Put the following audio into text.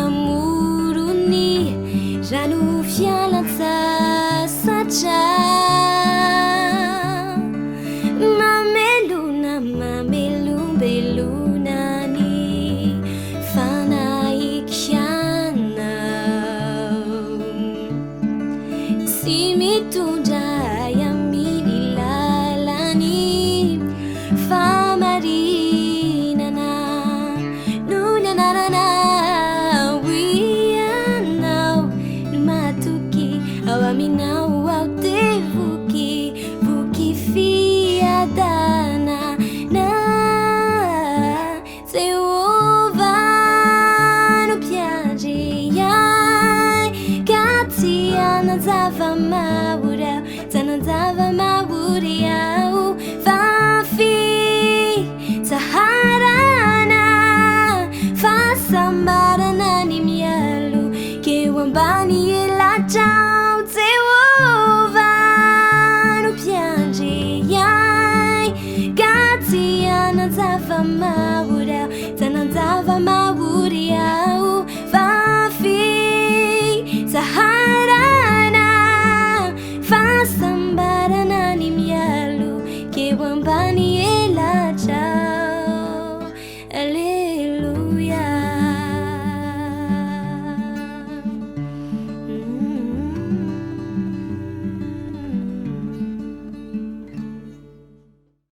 amorony rano fialan-tsasatra mamelona mamelombelona ny fanaikianao sy mitondra amin'ny lalany famarinana no nanarana wianao no matoky ao aminao ao tevoky voky fiadana na Jehovah no piace ai katiana zava-mawurau tanan zava-mawuriau fafi saharana fasambarana ni mialu kewambani elachau Jehovah no piace ai katiana zava-mawurau tanan zava-mawuriau